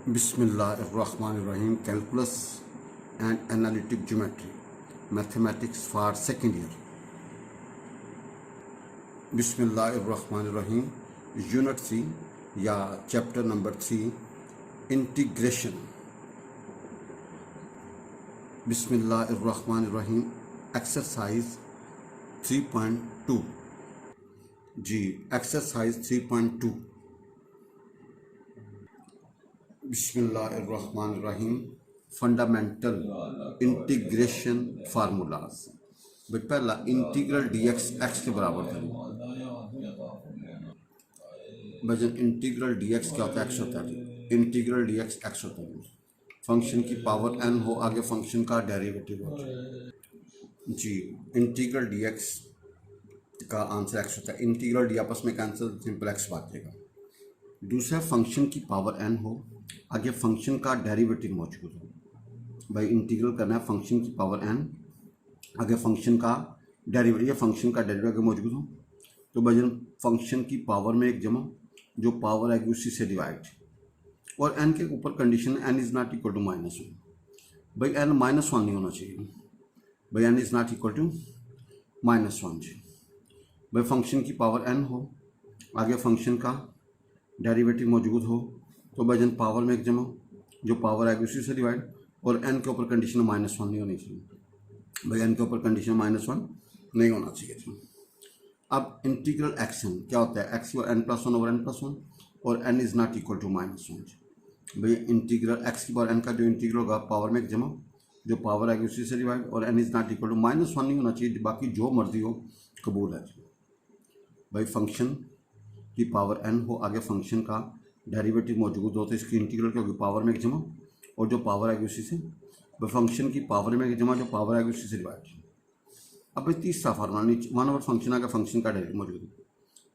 Bismillahirrahmanirrahim. Calculus and Analytic Geometry, Mathematics for second year. Bismillahirrahmanirrahim. Unit 3 या chapter number 3, Integration. Bismillahirrahmanirrahim. Exercise 3.2 जी exercise 3.2. बिस्मिल्लाहिर्रहमानिर्रहीम. Fundamental integration formulas. भाई पहला integral d x x के बराबर था. भाई जब इंटीग्रल डी एक्स क्या होता है? एक्स होता है. इंटीग्रल डी एक्स एक्स होता है. फंक्शन की पावर एन हो, आगे फंक्शन का डेरिवेटिव होता है जी. इंटीग्रल डी एक्स का आंसर एक्स होता है. इंटीग्रल डी आपस में कैंसिल, सिंपल एक्स बातेगा. दूसरा फंक्शन की पावर एन हो, आगे फंक्शन का डेरिवेटिव मौजूद हो. भाई इंटीग्रल करना है फंक्शन की पावर एन, आगे फंक्शन का डेरिवेटिव या फंक्शन का डेरिवेटिव मौजूद हो. तो भाई फंक्शन की पावर में एक जमा, जो पावर आएगी उसी से डिवाइड, और एन के ऊपर condition n is not equal to -1. भाई एन -1 नहीं होना चाहिए. भाई n is not equal to -1 जी. भाई फंक्शन की पावर एन हो, आगे फंक्शन का डेरिवेटिव मौजूद हो, तो भाई पावर में एक जमा, जो पावर आएगी उसी से डिवाइड, और एन के ऊपर कंडीशन -1 नहीं होनी चाहिए. भाई एन के ऊपर कंडीशन -1 नहीं होना चाहिए. अब इंटीग्रल एक्शन क्या होता है? X n plus one over n plus one, और n is not equal to -1. भाई इंटीग्रल एक्स की पावर एन का जो इंटीग्रल होगा, पावर में एक जमा, जो पावर आएगी उसी से डिवाइड, और n is not equal to -1 नहीं होना चाहिए. बाकी जो मर्जी हो कबूल है. भाई फंक्शन की पावर एन हो, आगे फंक्शन का डेरिवेटिव मौजूद हो, तो इसकी इंटीग्रल क्या होगी? पावर में एक जमा, और जो पावर आएगी उसी से, फंक्शन की पावर में एक जमा, जो पावर आएगी उसी से डिवाइड. अब भाई तीसरा फार्मूला, नीचे 1 ओवर फंक्शन आगे फंक्शन का डेरिवेटिव मौजूद है.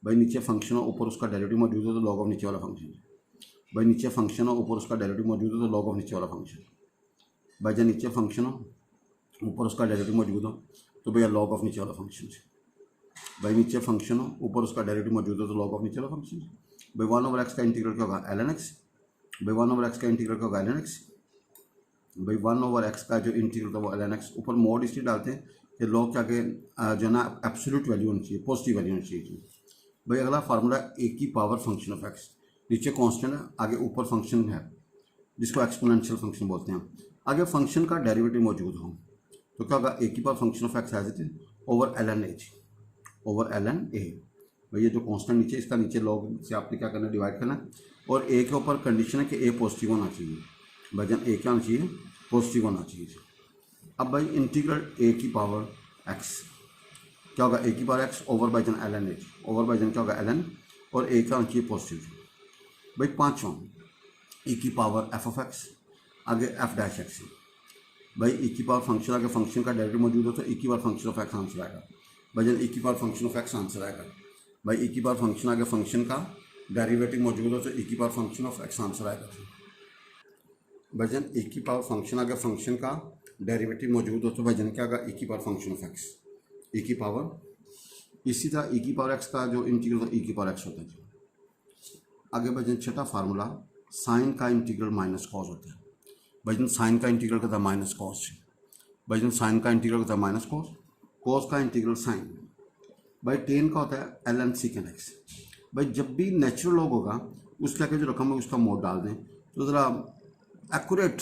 भाई नीचे फंक्शन हो, ऊपर उसका डेरिवेटिव मौजूद हो, तो लॉग ऑफ नीचे वाला फंक्शन. भाई नीचे फंक्शन हो, ऊपर उसका डेरिवेटिव मौजूद हो, तो लॉग ऑफ नीचे वाला फंक्शन. भाई जब नीचे फंक्शन हो, ऊपर उसका डेरिवेटिव मौजूद हो, तो भैया लॉग ऑफ नीचे वाला फंक्शन. भाई नीचे फंक्शन हो, ऊपर उसका डेरिवेटिव मौजूद हो, तो लॉग ऑफ नीचे वाला फंक्शन. भाई 1 ओवर एक्स का इंटीग्रल क्या होगा? ln x. भाई 1 ओवर एक्स का इंटीग्रल क्या होगा? ln x. भाई 1 ओवर एक्स का जो इंटीग्रल था वो ln x. ऊपर मोड इसलिए डालते हैं कि लॉग के आगे जो है ना एब्सोल्यूट वैल्यू होनी चाहिए, पॉजिटिव वैल्यू होनी चाहिए. भाई अगला फार्मूला ए की पावर फंक्शन ऑफ एक्स. नीचे कांस्टेंट है, आगे ऊपर फंक्शन है जिसको एक्सपोनेंशियल फंक्शन बोलते हैं. आगे फंक्शन का डेरिवेटिव मौजूद हो, तो क्या होगा? ए की power function of x as it is over ln a over ln a. भाई ये जो कांस्टेंट नीचे, इसका नीचे लॉग से आपने क्या करना है? डिवाइड करना. और ए के ऊपर कंडीशन है कि ए पॉजिटिव होना चाहिए. भाई ए क्या होना चाहिए? पॉजिटिव होना चाहिए. अब भाई इंटीग्रल ए की पावर एक्स क्या होगा? ए की power x over by ln a, over by क्या होगा? ln, और ए क्या होना चाहिए? पॉजिटिव. भाई पाँचवा ए की पावर एफ ऑफ एक्स, आगे एफ डैश एक्स. भाई ए की पावर फंक्शन, आगे फंक्शन का डेरिवेटिव मौजूद हो, तो ए की power function of x answer आएगा. भाई ए की power function of x answer आएगा. भाई ए की पावर फंक्शन, आगे फंक्शन का डेरिवेटिव मौजूद हो, तो ए की power function of x answer आएगा. भाई ए की पावर फंक्शन, आगे फंक्शन का डेरिवेटिव मौजूद हो, तो भाई क्या आएगा? ए की पावर फंक्शन ऑफ एक्स, ए की पावर. इसी तरह ए की पावर एक्स का जो इंटीग्रल होता है, ए की पावर एक्स होता है. आगे भाई छठा फार्मूला, साइन का इंटीग्रल माइनस कॉस होता है. भाई साइन का इंटीग्रल करता है माइनस कॉस. भाई साइन का इंटीग्रल करता है माइनस कॉस, कॉस का इंटीग्रल साइन. भाई टेन का होता है ln secant x. भाई जब भी नेचुरल लॉग होगा, उसके आगे जो रकम है उसका मोड डाल दें, तो ज़रा एक्यूरेट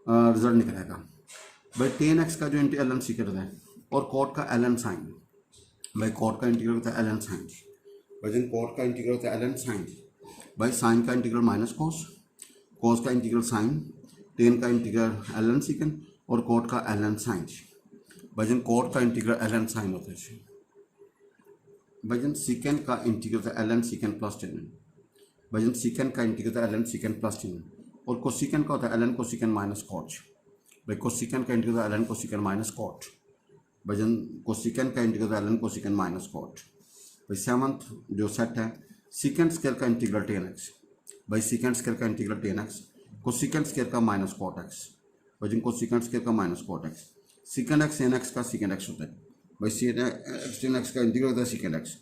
रिजल्ट निकलेगा. भाई टेन x का जो ln secant होता है, और कॉट का ln साइन. भाई कॉट का इंटीग्रल होता है ln साइन. भाई कॉट का इंटीग्रल होता है ln साइन. भाई साइन का इंटीग्रल माइनस कॉस, कॉस का इंटीग्रल साइन, टेन का इंटीग्रल ln secant, और कॉट का ln साइन. भाई कॉट का इंटीग्रल ln साइन होता है. भाई सीकेंड का इंटीग्रल था ln secant प्लस टेन. भाई सीकेंड का इंटीग्रल था ln secant प्लस टेन, और कोसिकेंड का होता है ln कोसिकेंड माइनस कॉट. भाई कोसिकेंड का इंटीग्रल था ln कोसिकेंड माइनस कॉट. भाई कोसिकेंड का इंटीग्रल था ln कोसिकेंड माइनस कॉट. भाई सेवंथ जो सेट है, सीकेंड स्क्वायर का इंटीग्रल टेन एक्स. भाई सीकेंड स्क्वायर का integral tan x, cosecant square का माइनस कॉट एक्स. भाई कोसिकेंड स्क्वायर का minus cot x. Secant x n x का सीकेंड एक्स होता है. भाई टेन एक्स का इंटीग्रल होता है सीकेंड एक्स,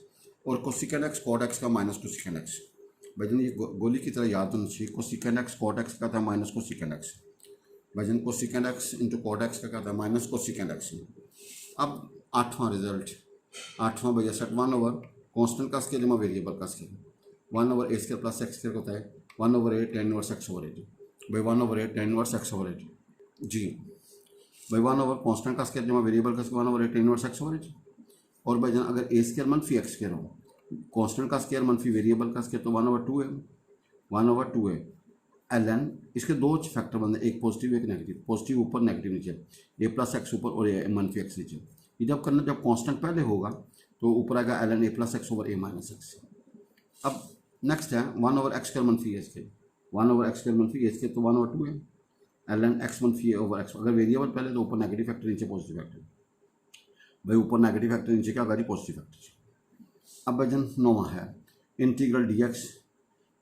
और कोसिकेंड एक्स कॉट एक्स का माइनस कोसिकेंड एक्स. भाईजान ये गोली की तरह याद होना चाहिए, कोसिकेंड एक्स कॉट एक्स का था माइनस कोसिकेंड एक्स। भाईजान cosecant x into cot x का क्या था माइनस कोसिकेंड एक्स। अब आठवां रिजल्ट, आठवां भैया सेट 1/, कॉन्स्टेंट का स्केल जमा वेरिएबल का scale, 1/a square plus x square होता है 1/a tan इनवर्स x/8। भाई 1/a tan इनवर्स x/8 जी। भाई 1/, कॉन्स्टेंट का स्केल जमा वेरिएबल का scale 1/a tan inverse x/8। और भाईजान अगर a स्केयर मनफी x स्केयर हो, कॉन्स्टेंट का स्केयर मनफी वेरिएबल का स्केयर तो 1/2 है, 1/2 है। ln इसके दो फैक्टर बनते हैं, एक पॉजिटिव एक नेगेटिव, पॉजिटिव ऊपर नेगेटिव नीचे, a प्लस एक्स ऊपर और a मनफी एक्स नीचे। ये जब करना, जब कांस्टेंट पहले होगा तो ऊपर आएगा ln a plus x over a minus x. अब नेक्स्ट है 1/x स्क्वायर मनफी a स्क्वायर, 1/x स्क्वायर मनफी a स्क्वायर तो 1/2 है, ln x मनफी a ओवर x। अगर वेरिएबल पहले तो ऊपर नेगेटिव फैक्टर नीचे पॉजिटिव फैक्टर, भाई ऊपर नेगेटिव फैक्टर नीचे क्या होगा पॉजिटिव फैक्टर। अब भाईजान 9वां है इंटीग्रल dx,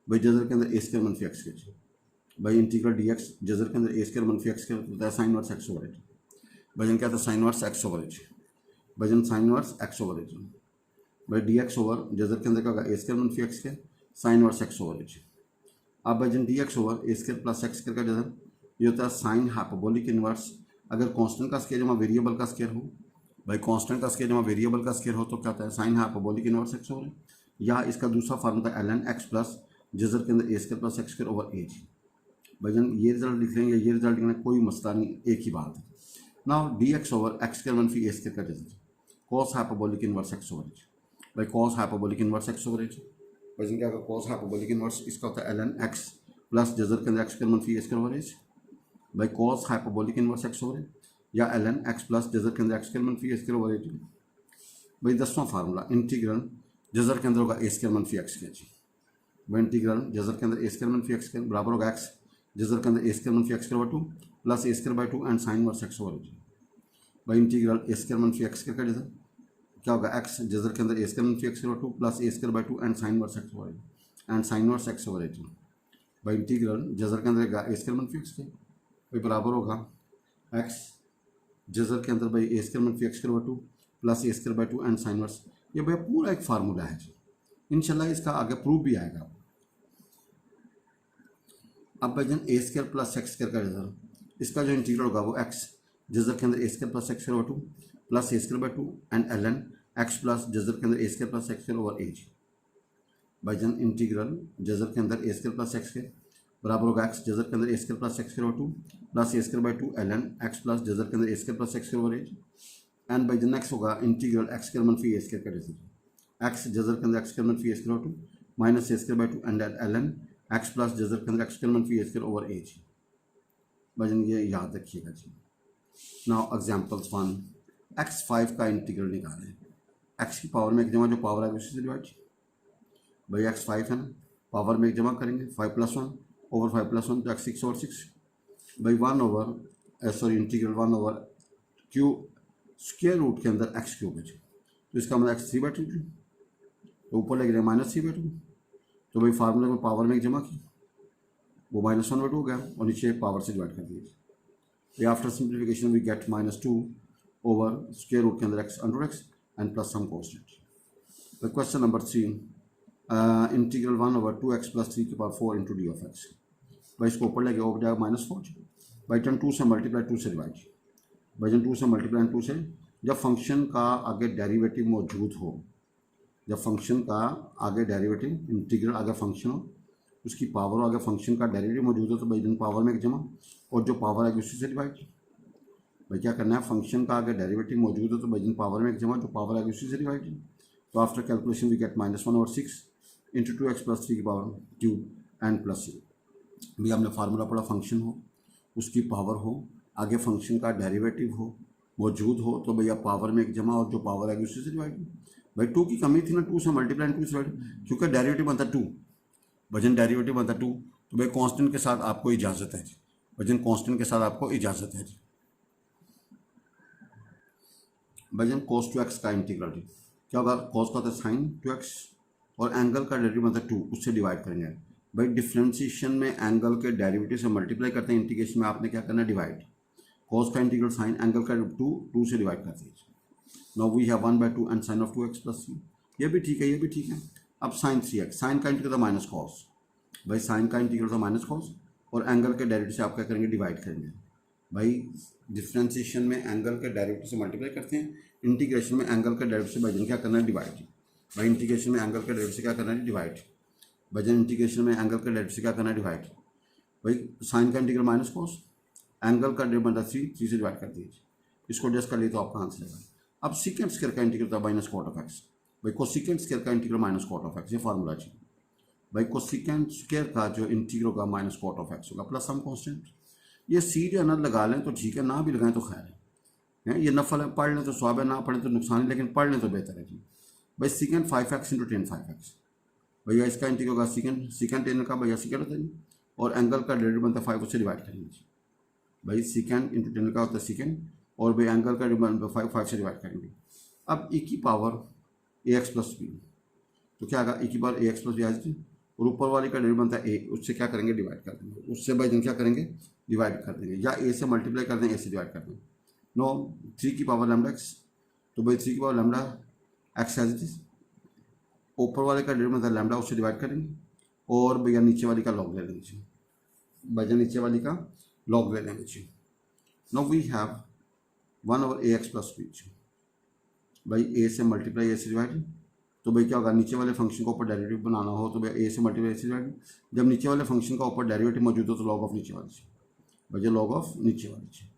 भाई जजर के अंदर a स्क्वायर मनफी x स्क्वायर, भाई इंटीग्रल dx जजर के अंदर a स्क्वायर मनफी x स्क्वायर होता है sine inverse x over h. भाईजान क्या था sine inverse x over h, भाईजान sine inverse x over h. भाई dx ओवर जजर के अंदर क्या होगा a स्क्वायर मनफी x square sine inverse x over h. अब भाईजान dx over a square plus x square का जजर ये होता है साइन हाइपरबोलिक इनवर्स, अगर कांस्टेंट का स्क्वायर जमा वेरिएबल का स्क्वायर हो, भाई कांस्टेंट का स्क्वायर जमा वेरिएबल का स्क्वायर हो तो क्या होता है sine hyperbolic inverse x over. या इसका दूसरा फॉर्म था ln x प्लस जजर के अंदर a square plus x square over h. भाईजान ये रिजल्ट लिख लेंगे, ये रिजल्ट लिखना कोई मसला नहीं, एक ही बात है। Now dx over x square मनफी a स्क्वायर का जजर cos hyperbolic inverse x over h. भाई cos hyperbolic inverse x over h, भाईजान क्या होगा कॉस हाइपरबोलिक इनवर्स इसका होता है ln x प्लस जजर के अंदर x स्क्वायर मनफी a स्क्वायर ओवर एच। भाई cos hyperbolic inverse x over H या ln x प्लस जजर के अंदर x स्क्वायर मनफी a स्क्वायर ओवर एच। भाई 10वां फार्मूला इंटीग्रल जजर के अंदर होगा a स्क्वायर मनफी x स्क्वायर जी। भाई इंटीग्रल जजर के अंदर a स्क्वायर मनफी x स्क्वायर बराबर होगा x जजर के अंदर a स्क्वायर मनफी x square over 2 plus a square by 2 and sine inverse x over h. भाई इंटीग्रल a स्क्वायर मनफी x स्क्वायर का जजर क्या होगा x जजर के अंदर a स्क्वायर मनफी x square over 2 plus a square by 2 and sine inverse x over h and sine inverse x over h. भाई इंटीग्रल जजर के अंदर a स्क्वायर मनफी x स्क्वायर भाई बराबर होगा x जजर के अंदर भाई a स्क्वायर मनफी x square over 2 plus a square by 2 and sine inverse. ये भैया पूरा एक फार्मूला है जी, इंशाल्लाह इसका आगे प्रूफ भी आएगा। अब भाईजान a square plus x square का जजर, इसका जो इंटीग्रल होगा वो x जजर के अंदर a square plus x square over 2 plus a square by 2 and ln x plus Jhajjar के अंदर a square plus x square over h. भाईजान इंटीग्रल जजर के अंदर a square plus x square बराबर होगा x जजर के अंदर a square plus x square over 2 plus a square by 2 ln x plus Jhajjar के अंदर a square plus x square over h. And भाईजान नेक्स्ट होगा इंटीग्रल x स्क्वायर मनफी a स्क्वायर का जजर, x जजर के अंदर x स्क्वायर मनफी a square over 2 minus a square by 2 and ln x plus Jhajjar के अंदर x स्क्वायर मनफी a स्क्वायर ओवर एच। भाईजान ये याद रखिएगा जी। नाउ एग्जांपल्स 1, x5 का इंटीग्रल निकालें, x की पावर में एक जमा जो पावर है उसी से डिवाइड। भाई x5 है ना, पावर में एक जमा करेंगे 5 + 1 ओवर 5 + 1 तो x6 ओवर 6। भाई 1 over sorry integral 1 over q square root के अंदर x क्यूब है, तो इसका मतलब x3/2 तो ऊपर लग रहा है -3/2। तो भाई फार्मूले में पावर में एक जमा की वो -1/2 हो गया और नीचे पावर से डिवाइड कर दिया। After simplification we get -2 over square root के अंदर x under x and plus some constant. Question number 3 integral 1 over 2x plus 3 की power 4 into d of x। भाई इसको ऊपर लेके ऊपर जाएगा -4। भाई टर्न 2 से मल्टीप्लाई 2 से डिवाइड, भाई जन 2 से मल्टीप्लाई 2 से, जब फंक्शन का आगे डेरिवेटिव मौजूद हो, जब फंक्शन का आगे डेरिवेटिव इंटीग्रल आगे फंक्शन हो उसकी पावर आगे फंक्शन का डेरिवेटिव मौजूद हो तो भाई जन पावर में एक जमा और जो पावर आगे उसी से डिवाइड। भाई क्या करना है, फंक्शन का आगे डेरिवेटिव मौजूद हो तो भाई जन पावर में एक जमा जो पावर आगे उसी से डिवाइड। तो after calculation we get -1 over 6 into 2x plus 3 की power cube and plus c। भाई हमने फार्मूला पढ़ा, फंक्शन हो उसकी पावर हो आगे फंक्शन का डेरिवेटिव हो मौजूद हो तो भैया पावर में एक जमा और जो पावर आएगी उसी से डिवाइड। भाई 2 की कमी थी ना, 2 से मल्टीप्लाई 2 से डिवाइड, क्योंकि डेरिवेटिव बनता 2, वजन डेरिवेटिव बनता 2 तो भाई कांस्टेंट के साथ आपको इजाज़त है, वजन कांस्टेंट के साथ आपको इजाज़त है। वजन cos 2x का इंटीग्रल क्या होगा, cos का होता है साइन 2x और एंगल का डेरिवेटिव बनता है 2, उससे डिवाइड करेंगे। भाई डिफ्रेंशिएशन में एंगल के डेरिवेटिव से मल्टीप्लाई करते हैं, इंटीग्रेशन में आपने क्या करना है डिवाइड। cos का इंटीग्रल साइन एंगल का 2 से डिवाइड करते हैं। Now we have 1/2 and sine of 2x plus 3। ये भी ठीक है, ये भी ठीक है। अब साइन 3x, साइन का इंटीग्रल था माइनस कॉस, भाई साइन का इंटीग्रल था माइनस कॉस, और एंगल के डेरिवेटिव से आप क्या करेंगे, डिवाइड करेंगे। भाई डिफ्रेंसिएशन में एंगल के डेरिवेटिव से मल्टीप्लाई करते हैं, इंटीग्रेशन में एंगल के डेरिवेटिव से भाईजान क्या करना है, डिवाइड। भाई इंटीग्रेशन में एंगल के डेरिवेटिव से क्या करना है, डिवाइड। भाईजान इंटीग्रेशन में एंगल के डेरिवेटिव से क्या करना है, डिवाइड। भाई साइन का इंटीग्रल माइनस कॉस, एंगल का डेरिवेटिव बनता 3 से डिवाइड कर दीजिए, इसको एडजस्ट कर लिए तो आपका आंसर आएगा। अब सीकेंट स्क्वायर का इंटीग्रल था माइनस कॉट ऑफ एक्स, भाई कोसेकेंट स्क्वायर का integral minus cot of x, ये फार्मूला चाहिए। भाई कोसेकेंट स्क्वायर का जो इंटीग्रल होगा माइनस कॉट ऑफ एक्स होगा प्लस सम कांस्टेंट। ये सीधे अनद लगा लें तो ठीक है, ना भी लगाएं तो खैर है, ये नफल है, पढ़ लें तो स्वाब है, ना पढ़ें तो नुकसान है, लेकिन पढ़ लें तो बेहतर है जी। भाई secant 5x into ten 5x, भैया इसका इंटीग्रल होगा सीकेंट टेन का, भैया सीकेंट होता है, और एंगल का डेरिवेटिव बनता है 5, उससे डिवाइड करेंगे। भाई सीकेंट इंटू टेन का होता है सीकेंट, और भाई एंगल का डेरिवेटिव 5 से डिवाइड करेंगे। अब e की पावर ax प्लस बी, तो क्या आएगा, e की पावर ax प्लस बी आ जाती, और ऊपर वाले का डेरिवेटिव बनता है a, उससे क्या करेंगे, डिवाइड कर देंगे, उससे भाई क्या करेंगे, डिवाइड कर देंगे, या a से मल्टीप्लाई कर देंगे, a से डिवाइड कर देंगे। नो 3 की पावर लैम्डा x, तो भाई 3 की power lambda x as it is, ऊपर वाले का डेरिवेटिव बनता है लैम्डा, उससे डिवाइड करेंगे, और भैया नीचे वाली का लॉग ले लेंगे, भैया नीचे वाली का लॉग ले लेंगे। Now we have 1/ax plus b, भाई a से मल्टीप्लाई a से डिवाइड, तो भाई क्या होगा, नीचे वाले फंक्शन को ऊपर डेरिवेटिव बनाना हो तो भाई a से मल्टीप्लाई a से डिवाइड, जब नीचे वाले फंक्शन का ऊपर डेरिवेटिव मौजूद हो तो लॉग ऑफ नीचे वाली, भजन लॉग ऑफ नीचे वाली,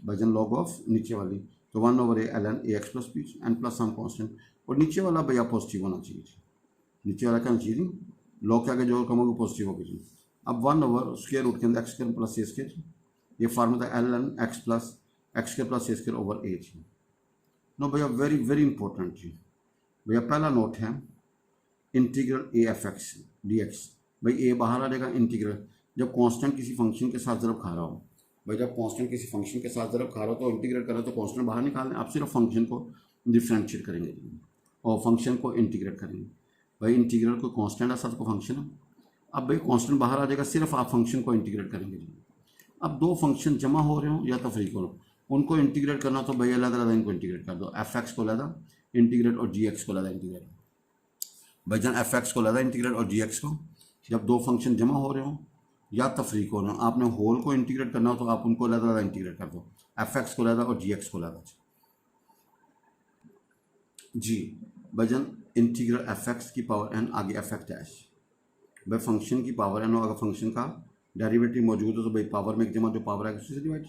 भजन लॉग ऑफ नीचे वाली, तो 1/a ln ax plus b and plus some constant, और नीचे वाला भैया पॉजिटिव होना चाहिए, नीचे वाला क्या होना चाहिए, लॉग के आगे जो कम होगी पॉजिटिव होगी। अब 1/स्क्वायर रूट के अंदर x square plus a square, ये फार्मूला था ln x plus x square plus a square over a. No भैया वेरी वेरी इंपॉर्टेंट जी, भैया पहला नोट है integral a f x d x, भाई ए बाहर आ जाएगा, इंटीग्रल जब कांस्टेंट किसी फंक्शन के साथ ज़रब खा रहा हो, भाई जब कांस्टेंट किसी फंक्शन के साथ ज़रब खा रहा हो तो इंटीग्रेट करें तो कांस्टेंट बाहर निकाल दें, आप सिर्फ फंक्शन को डिफ्रेंशिएट करेंगे और फंक्शन को इंटीग्रेट करेंगे। भाई इंटीग्रल को कांस्टेंट है, साथ को फंक्शन है, अब भाई कांस्टेंट बाहर आ जाएगा, सिर्फ आप फंक्शन को इंटीग्रेट करेंगे जी। अब दो फंक्शन जमा हो रहे हो या तफरीक हो रहे हो, उनको इंटीग्रेट करना तो भैया अलग इनको इंटीग्रेट कर दो, एफ एक्स को अलग इंटीग्रेट और जी एक्स को अलग इंटीग्रेट। भाईजान एफ एक्स को अलग इंटीग्रेट और जी एक्स को, जब दो फंक्शन जमा हो रहे हो या तफरीक हो रहे हो, आपने होल को इंटीग्रेट करना हो तो आप उनको अलग इंटीग्रेट कर दो, एफ एक्स को अलग और जी एक्स को अलग जी। भाईजान इंटीग्रल एफ एक्स की पावर एन आगे एफ एक्स डैश, भाई फंक्शन की पावर एन हो, अगर फंक्शन का डेरिवेटिव मौजूद हो तो भाई पावर में एक जमा जो पावर आएगी उसी से डिवाइड,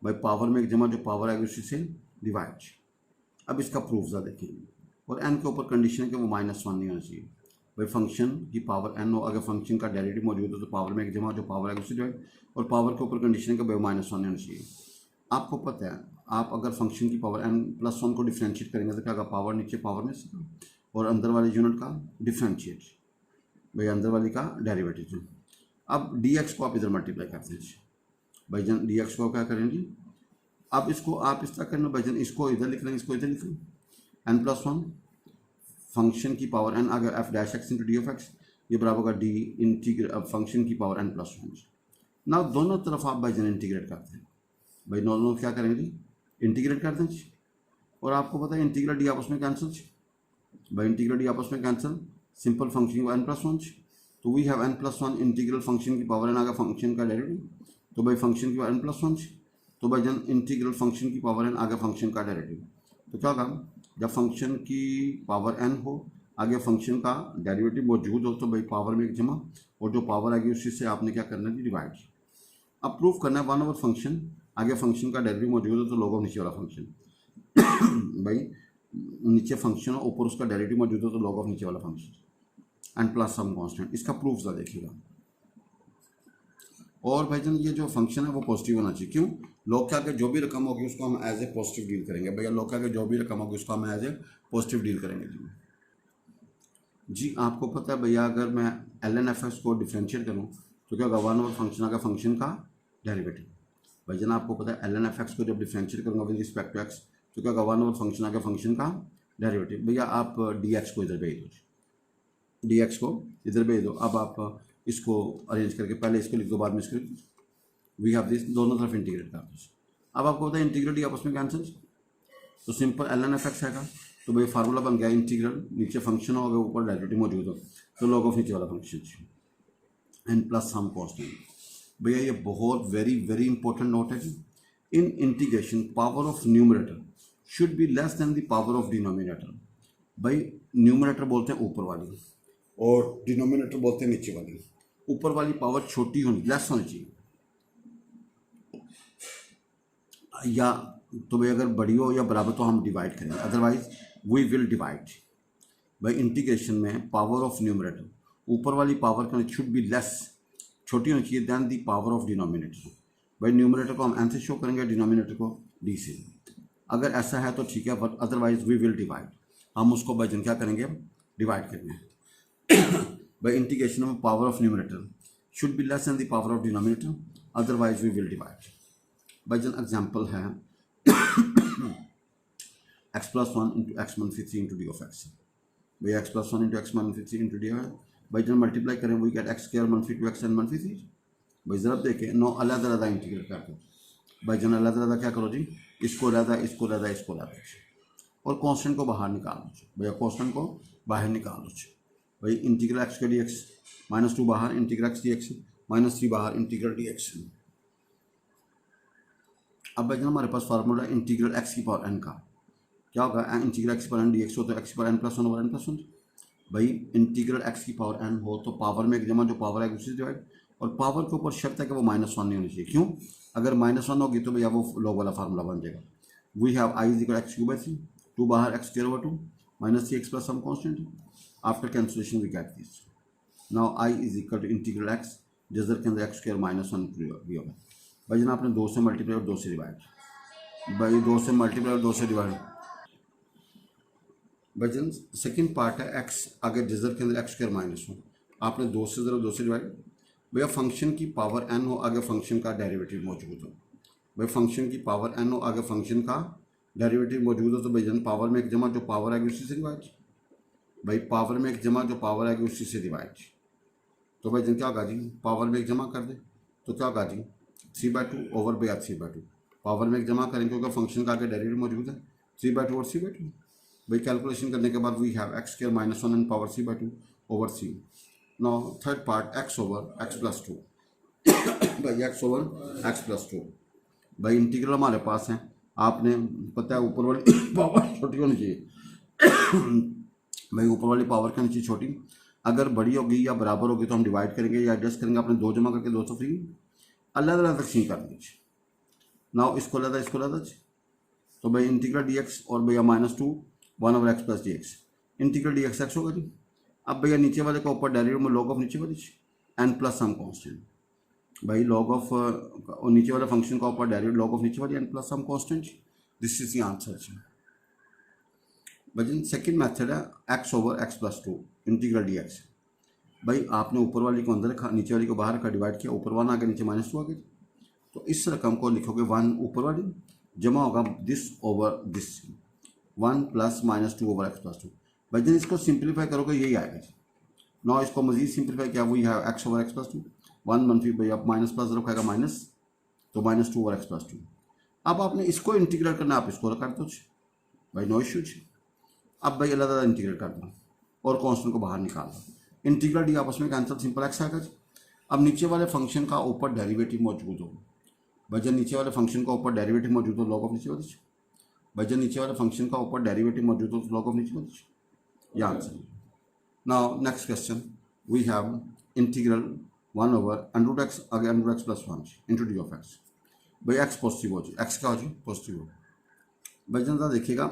भाई पावर में एक जमा जो पावर आएगी उसी से डिवाइड। अब इसका प्रूफ ज़रा देखेंगे, और एन के ऊपर कंडीशन है कि वो -1 नहीं होना चाहिए, भाई फंक्शन की पावर एन हो, अगर फंक्शन का डेरिवेटिव मौजूद हो तो पावर में एक जमा जो पावर आएगी उसी डिवाइड, और पावर के ऊपर कंडीशन है कि भाई -1 नहीं होना चाहिए। आपको पता है आप अगर फंक्शन की पावर n+1 को डिफ्रेंशिएट करेंगे तो क्या होगा, पावर नीचे पावर में से, और अंदर वाले यूनिट का डिफ्रेंशिएट, भाई अंदर वाली का डेरिवेटिव। अब dx को आप इधर मल्टीप्लाई करते हैं भाईजान, dx को क्या करेंगे, अब इसको आप इस तरह करना भाईजान, इसको इधर लिख लेंगे, इसको इधर लिख लेंगे, n+1 फंक्शन की पावर n अगर f dash x into d of x, ये बराबर होगा डी इंटीग्रेट फंक्शन की पावर n+1। ना दोनों तरफ आप भाईजान इंटीग्रेट करते हैं, भाई दोनों क्या करेंगे, इंटीग्रेट कर दें, और आपको पता है इंटीग्रल डी आपस में कैंसिल, भाई इंटीग्रल डी आपस में कैंसिल, सिंपल फंक्शन n+1, तो we have n+1 integral function की पावर n आगे फंक्शन का डेरिवेटिव, तो भाई फंक्शन की पावर n+1, तो भाई जन इंटीग्रल फंक्शन की पावर n आगे फंक्शन का डेरिवेटिव, तो क्या होगा, जब फंक्शन की पावर n हो आगे फंक्शन का डेरिवेटिव मौजूद हो तो भाई पावर में एक जमा, और जो पावर आएगी उसी से आपने क्या करना है, डिवाइड। अब प्रूफ करना है 1/, फंक्शन आगे फंक्शन का डेरिवेटिव मौजूद हो तो लॉग ऑफ नीचे वाला फंक्शन, भाई नीचे फंक्शन हो ऊपर उसका डेरिवेटिव मौजूद हो तो लॉग ऑफ नीचे वाला function and plus some constant. इसका प्रूफ ज़रा देखिएगा, और भाईजान ये जो फंक्शन है वो पॉजिटिव होना चाहिए, क्यों, लॉग के आगे जो भी रकम होगी उसको हम एज ए पॉजिटिव डील करेंगे, भैया लॉग के आगे जो भी रकम होगी उसको हम एज ए पॉजिटिव डील करेंगे जी। आपको पता है भैया अगर मैं ln f(x) को डिफ्रेंशिएट करूँ तो क्या होगा, 1/, फंक्शन आगे फंक्शन का डेरिवेटिव, भाईजान आपको पता है ln f(x) को जब डिफ्रेंशिएट करूँगा विद रिस्पेक्ट टू x तो क्या होगा, 1/, फंक्शन आगे फंक्शन का डेरिवेटिव। भैया आप dx को इधर भेज दो, dx को इधर भेज दो। अब आप इसको अरेंज करके पहले इसको लिख दो, बाद में इसको लिख दो, वी हैव दिस, दोनों तरफ इंटीग्रेट कर दो। अब आपको पता है इंटीग्रल डी आपस में कैंसिल, तो सिंपल ln f(x) आएगा, तो भाई फार्मूला बन गया इंटीग्रल, नीचे फंक्शन होगा ऊपर डेरिवेटिव मौजूद हो तो लॉग ऑफ नीचे वाला function and plus some constant. भैया ये बहुत वेरी वेरी इंपॉर्टेंट नोट है जी। In integration power of numerator should be less than the power of denominator. भाई न्यूमरेटर बोलते हैं ऊपर वाली और डिनोमिनेटर बोलते हैं नीचे वाली। ऊपर वाली पावर छोटी होनी, लेस होनी चाहिए, या तो भाई अगर बड़ी हो या बराबर तो हम डिवाइड करेंगे, अदरवाइज वी विल डिवाइड। भाई इंटीग्रेशन में पावर ऑफ न्यूमरेटर ऊपर वाली पावर का शुड बी लेस, छोटी होनी चाहिए then the power of denominator. भाई न्यूमरेटर को हम एन से शो करेंगे, डिनोमिनेटर को डी से। अगर ऐसा है तो ठीक है, but otherwise we will divide. हम उसको भाई क्या करेंगे, डिवाइड करेंगे। भाई इंटीग्रेशन में power of numerator should be less than the power of denominator, otherwise we will divide. भाई जन एग्जाम्पल है x plus one into x मनफी three into d of x. भाई x plus one into x मनफी three into d है। भाई जब multiply करें वही गेट एक्स स्क्वायर मनफी टू एक्स एन मनफी थ्री। भाई ज़रा देखें, नो अलग अलग इंटीग्रेट कर दो। भाई जन अलग अलग क्या करो जी, इसको अलग इसको अलग इसको अलग, और कॉन्स्टेंट को बाहर निकाल लो। भैया कॉन्स्टेंट को बाहर निकाल लो। भाई इंटीग्रल एक्स का डी एक्स माइनस टू बाहर, integral x d x minus three बाहर, इंटीग्रल डी एक्स। अब भाई जन हमारे पास फार्मूला इंटीग्रल एक्स की पावर एन का क्या होगा, इंटीग्रल एक्स पर एन डी एक्स हो तो एक्स पर n plus one over n plus one. भाई इंटीग्रल एक्स की पावर एन हो तो पावर में एक जमा जो पावर है उससे डिवाइड, और पावर के ऊपर शर्त है कि वो माइनस वन नहीं होनी चाहिए। क्यों, अगर माइनस वन होगी तो भैया वो लॉग वाला फार्मूला बन जाएगा। We have I is equal x cube by three, two बाहर x square over two minus three x plus some constant. After cancellation we get this. Now I is equal to integral x जिधर के अंदर x square minus one भी होगा। भाई जना आपने दो से मल्टीप्लाई और दो से डिवाइड। भाई दो से मल्टीप्लाई और दो से डिवाइड। भाई जन सेकेंड पार्ट है एक्स आगे डिजर के अंदर एक्स स्क्वायर माइनस वन, आपने दो से ज़रा दो से डिवाइड। भैया फंक्शन की पावर एन हो आगे फंक्शन का डेरिवेटिव मौजूद हो। भाई फंक्शन की पावर एन हो आगे फंक्शन का डेरिवेटिव मौजूद हो तो भाई जन पावर में एक जमा जो पावर आएगी उसी से डिवाइड। भाई पावर में एक जमा जो पावर आएगी उसी से डिवाइड। तो भाई जन क्या होगा जी, पावर में एक जमा कर दे तो क्या होगा जी, three by two over by three by two. Power में एक जमा करेंगे क्योंकि फंक्शन का आगे डेरिवेटिव मौजूद है, थ्री बाई टू और थ्री बाई टू। भाई कैलकुलेशन करने के बाद we have x square minus one and power three by two over three. Now third part x over x plus two. भाई x over x plus two. भाई integral हमारे पास है, आपने पता है ऊपर वाली पावर छोटी होनी चाहिए। भाई ऊपर वाली पावर क्या नीचे छोटी, अगर बड़ी होगी या बराबर होगी तो हम डिवाइड करेंगे या एडजस्ट करेंगे। आपने दो जमा करके दो तो फ्री अलग अलग तकसीम कर दीजिए। नाउ इसको लगा इसको लगा, तो भाई इंटीग्रल डी एक्स और भैया minus two one over x plus D x, integral d x x होगा जी। अब भैया नीचे वाले का ऊपर डेरिवेटिव में लॉग ऑफ नीचे वाली एन प्लस सम कांस्टेंट। भाई लॉग ऑफ नीचे वाले फंक्शन का ऊपर डेरिवेटिव लॉग ऑफ नीचे वाली and plus some constant. This is the answer जी। भाई सेकेंड मेथड है x over x plus two integral d x. भाई आपने ऊपर वाली को अंदर रखा, नीचे वाली को बाहर रखा, डिवाइड किया, ऊपर वन आ गया नीचे माइनस टू आ गया। तो इस रकम को लिखोगे वन ऊपर वाली जमा होगा this over this, one plus minus two over x plus two. भाई जन इसको सिंप्लीफाई करोगे यही आएगा जी। नौ इसको मजीद सिंप्लीफाई किया वही है x over x plus to, one मनफी भाई आप माइनस प्लस रखेगा माइनस, तो minus two over x plus to. अब आपने इसको इंटीग्रेट करना, आप इसको कर दो भाई, नो इश्यूज। अब भाई अलग अलग इंटीग्रेट कर दो और कॉन्स्टेंट को बाहर निकाल दो। इंटीग्रल डी आपस में कैंसिल, सिंपल एक्स आएगा जी। अब नीचे वाले फंक्शन का ऊपर डेरिवेटिव मौजूद हो। भाई जब नीचे वाले फंक्शन का ऊपर डेरिवेटिव मौजूद हो लॉग ऑफ नीचे वाले, भाई जब नीचे वाले फंक्शन का ऊपर डेरिवेटिव मौजूद हो तो लॉग ऑफ नीचे वाले, ये answer. Now next question we have integral one over under x आगे under x plus one into d of x. भाई एक्स पॉजिटिव हो जी, एक्स का हो जी पॉजिटिव हो। भाई जनता देखिएगा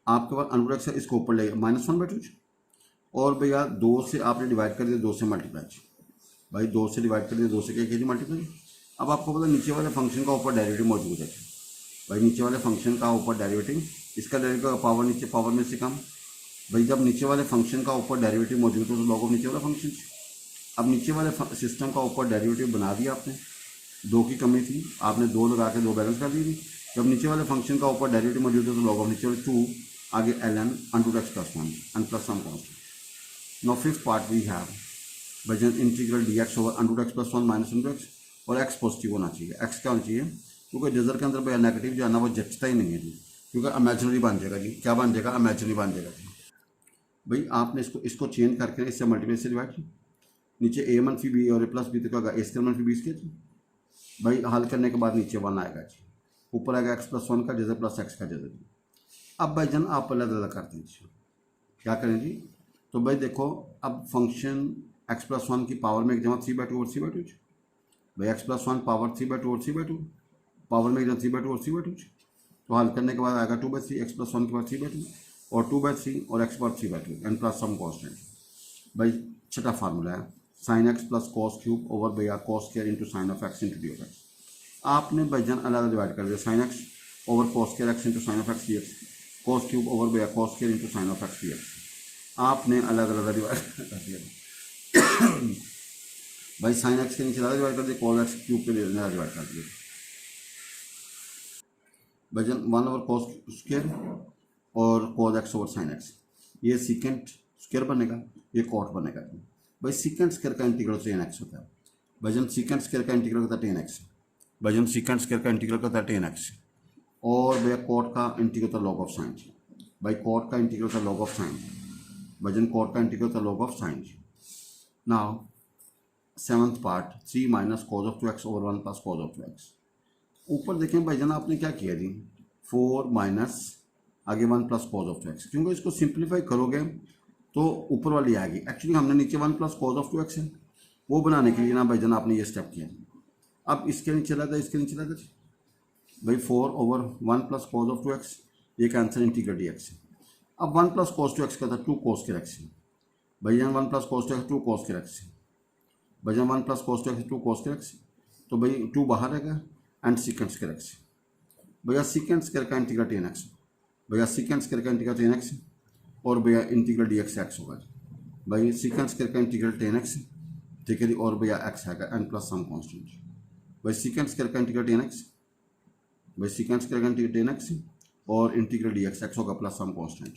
आपके पास अंडर एक्स है, इसको ऊपर ले माइनस वन बैठो, और भैया दो से आपने डिवाइड कर दिया, दो से मल्टीप्लाई। भाई दो से डिवाइड कर दिया, दो से क्या कीजिए मल्टीप्लाई। अब आपको पता नीचे वाले फंक्शन का ऊपर डेरिवेटिव मौजूद है। भाई नीचे वाले फंक्शन का ऊपर डेरिवेटिव, इसका डेरिवेटिव पावर नीचे पावर में से कम। भाई जब नीचे वाले फंक्शन का ऊपर डेरिवेटिव मौजूद हो तो लॉग ऑफ नीचे वाला फंक्शन। अब नीचे वाले सिस्टम का ऊपर डेरिवेटिव बना दिया आपने, दो की कमी थी, आपने दो लगा के दो बैलेंस कर दी। जब नीचे वाले फंक्शन का ऊपर डेरिवेटिव मौजूद हो तो लॉग ऑफ नीचे वाले टू आगे l n under x plus one and plus some constant. Now fifth part we have भाई integral d x over under x plus one minus under x, और एक्स पॉजिटिव होना चाहिए। X क्या होना चाहिए, क्योंकि जजर के अंदर भैया नेगेटिव जो है ना वो जचता ही नहीं है जी। क्योंकि इमेजिनरी बन जाएगा जी, क्या बन जाएगा, इमेजिनरी बन जाएगा जी। भाई आपने इसको चेंज करके इससे मल्टीप्लाई से डिवाइड किया, नीचे ए मनफी बी और ए प्लस बी तो क्या होगा, ए स्क्वायर मनफी बी स्क्वायर जी। भाई हल करने के बाद नीचे 1 आएगा जी, ऊपर आएगा एक्स प्लस 1 का जैसे प्लस एक्स का जैसे जी। अब भाई जन आप अलग अलग कर दीजिए, क्या करें जी। तो भाई देखो, अब फंक्शन एक्स प्लस 1 की पावर में एक जमा 3/2 और 3/2 जी। भाई एक्स प्लस 1 पावर 3/2 और 3/2, पावर में एक जमा 3/2 और 3/2 जी। तो हल करने के बाद आएगा 2/3, एक्स प्लस 1 के बाद 3/2 और 2/3 और एक्स पर 3/2 एंड प्लस सम कॉन्स्टेंट। भाई छठा फार्मूला है sine x plus cos cube over भैया cos square into sine of x into d of x. आपने भाईजान अलग डिवाइड कर दिया, sine x over cos square x into sine of x d x, cos cube over भैया cos square into sine of x d x. आपने अलग अलग divide कर दिया। भाई साइन एक्स के नीचे अलग डिवाइड कर दिया, कॉस एक्स क्यूब के लिए अलग डिवाइड कर दिया। भाईजान 1/cos स्क्वायर और cos x over sine x, ये सीकेंट स्क्वायर बनेगा, ये कॉट बनेगा। भाई सीकेंट स्क्वायर का इंटीग्रल tan x होता है। भाईजान सीकेंट स्क्वायर का इंटीग्रल होता है tan x। भाईजान सीकेंट स्क्वायर का इंटीग्रल होता है tan x और भैया कॉट का इंटीग्रल होता है log ऑफ साइन। भाई कॉट का इंटीग्रल होता है log ऑफ साइन। भाईजान कॉट का इंटीग्रल होता है log of sine. Now 7th part 3 minus cos of 2x over 1 plus cos of 2x। ऊपर देखें भाईजान आपने क्या किया जी, 4 माइनस आगे 1 प्लस कॉस ऑफ 2x, क्योंकि इसको सिंप्लीफाई करोगे तो ऊपर वाली आएगी। एक्चुअली हमने नीचे 1 प्लस कॉस ऑफ 2x है, वो बनाने के लिए ना भाईजान आपने ये स्टेप किया। अब इसके नीचे लाता है, इसके नीचे लाता है भाई 4 over 1 plus cos of 2x, ये कैंसर इंटीग्रल डी एक्स है। अब 1 प्लस कॉस 2x का था 2 कॉस के एक्स है। भाईजान 1 प्लस कॉस 2x 2 कॉस के एक्स है। भाईजान 1 प्लस कॉस 2x 2 कॉस के एक्स, तो भाई 2 बाहर रहेगा एंड सीकेंट स्क्वायर एक्स। भैया सीकेंट स्क्वायर का इंटीग्रल tan x, भैया सीकेंट स्क्वायर का इंटीग्रल tan x और भैया इंटीग्रल डी एक्स एक्स होगा। भाई सीकेंट स्क्वायर का इंटीग्रल tan x, ठीक है जी, और भैया एक्स है एंड प्लस सम कांस्टेंट। भाई सीकेंट स्क्वायर का इंटीग्रल tan x, भाई सीकेंट स्क्वायर का इंटीग्रल tan x और इंटीग्रल डी एक्स एक्स होगा प्लस सम कांस्टेंट।